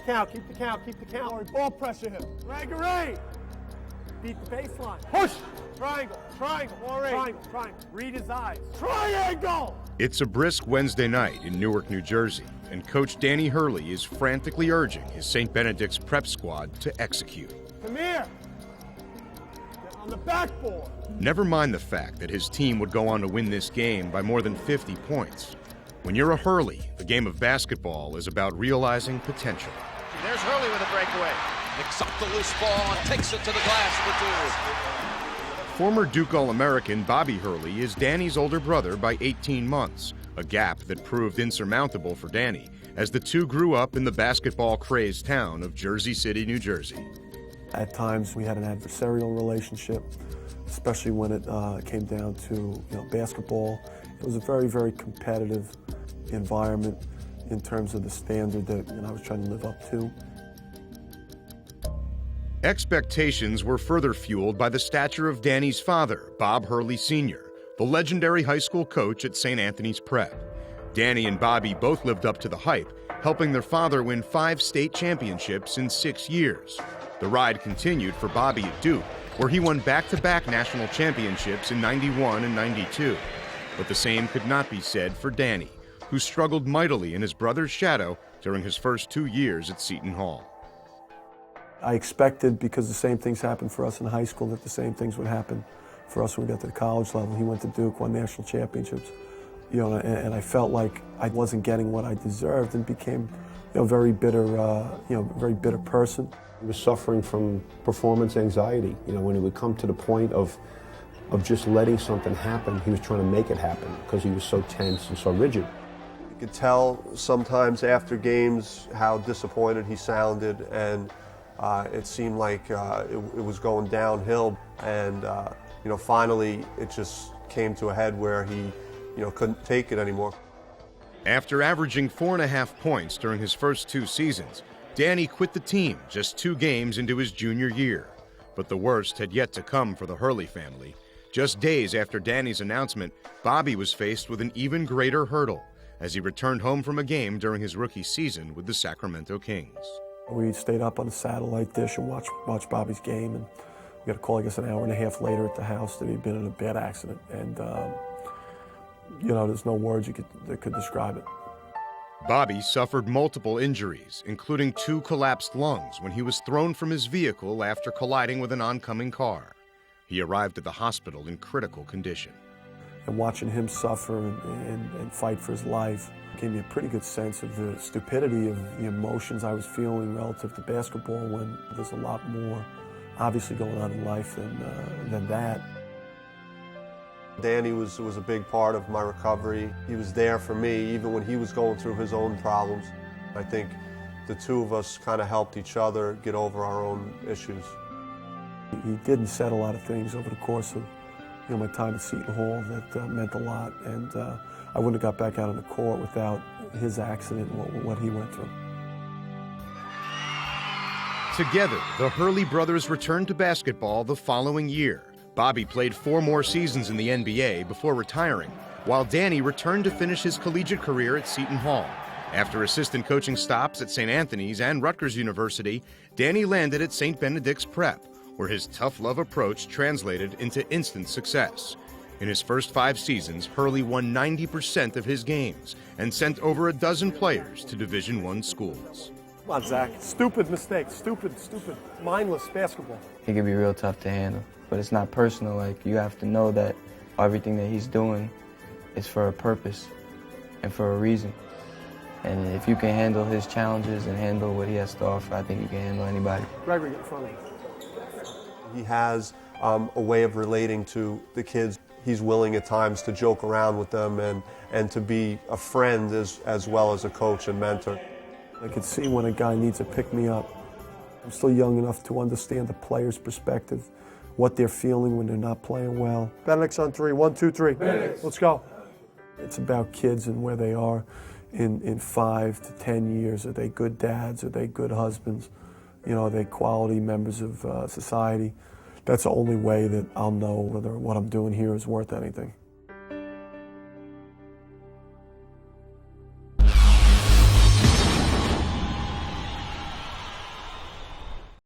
count, keep the count, keep the count. Or ball pressure him. Gregory! Beat the baseline. Push! Triangle, triangle, triangle, triangle. Read his eyes. Triangle! It's a brisk Wednesday night in Newark, New Jersey, and Coach Danny Hurley is frantically urging his St. Benedict's Prep squad to execute. Come here! Get on the backboard! Never mind the fact that his team would go on to win this game by more than 50 points. When you're a Hurley, the game of basketball is about realizing potential. There's Hurley with a breakaway. Picks up the loose ball and takes it to the glass for two. Former Duke All-American Bobby Hurley is Danny's older brother by 18 months, a gap that proved insurmountable for Danny as the two grew up in the basketball-crazed town of Jersey City, New Jersey. At times we had an adversarial relationship, especially when it came down to basketball. It was a very, very competitive environment in terms of the standard that I was trying to live up to. Expectations were further fueled by the stature of Danny's father, Bob Hurley Sr., the legendary high school coach at St. Anthony's Prep. Danny and Bobby both lived up to the hype, helping their father win 5 state championships in 6 years. The ride continued for Bobby at Duke, where he won back-to-back national championships in '91 and '92. But the same could not be said for Danny, who struggled mightily in his brother's shadow during his first 2 years at Seton Hall. I expected, because the same things happened for us in high school, that the same things would happen for us when we got to the college level. He went to Duke, won national championships, and I felt like I wasn't getting what I deserved, and became, very bitter, very bitter person. He was suffering from performance anxiety. When he would come to the point of just letting something happen, he was trying to make it happen because he was so tense and so rigid. You could tell sometimes after games how disappointed he sounded, and it seemed like it was going downhill, and finally it just came to a head where he couldn't take it anymore. After averaging 4.5 points during his first 2 seasons, Danny quit the team just 2 games into his junior year. But the worst had yet to come for the Hurley family. Just days after Danny's announcement, Bobby was faced with an even greater hurdle as he returned home from a game during his rookie season with the Sacramento Kings. We stayed up on a satellite dish and watched Bobby's game, and we got a call, I guess, an hour and a half later at the house that he'd been in a bad accident. And, there's no words that could describe it. Bobby suffered multiple injuries, including 2 collapsed lungs when he was thrown from his vehicle after colliding with an oncoming car. He arrived at the hospital in critical condition. And watching him suffer and fight for his life gave me a pretty good sense of the stupidity of the emotions I was feeling relative to basketball, when there's a lot more obviously going on in life than that. Danny was a big part of my recovery. He was there for me even when he was going through his own problems. I think the two of us kind of helped each other get over our own issues. He did and said a lot of things over the course of my time at Seton Hall that meant a lot, and I wouldn't have got back out on the court without his accident and what he went through. Together, the Hurley brothers returned to basketball the following year. Bobby played 4 more seasons in the NBA before retiring, while Danny returned to finish his collegiate career at Seton Hall. After assistant coaching stops at St. Anthony's and Rutgers University, Danny landed at St. Benedict's Prep, where his tough love approach translated into instant success. In his first 5 seasons, Hurley won 90% of his games and sent over a dozen players to Division I schools. Come on, Zach. Stupid mistake. Stupid, mindless basketball. It can be real tough to handle, but it's not personal. Like, you have to know that everything that he's doing is for a purpose and for a reason. And if you can handle his challenges and handle what he has to offer, I think you can handle anybody. Gregory, get in front of him. He has a way of relating to the kids. He's willing at times to joke around with them and to be a friend as well as a coach and mentor. I could see when a guy needs a pick-me-up. I'm still young enough to understand the player's perspective, what they're feeling when they're not playing well. Benedict's on 3. 1, 2, 3. Benedict. Let's go. It's about kids and where they are in 5 to 10 years. Are they good dads? Are they good husbands? Are they quality members of society? That's the only way that I'll know whether what I'm doing here is worth anything.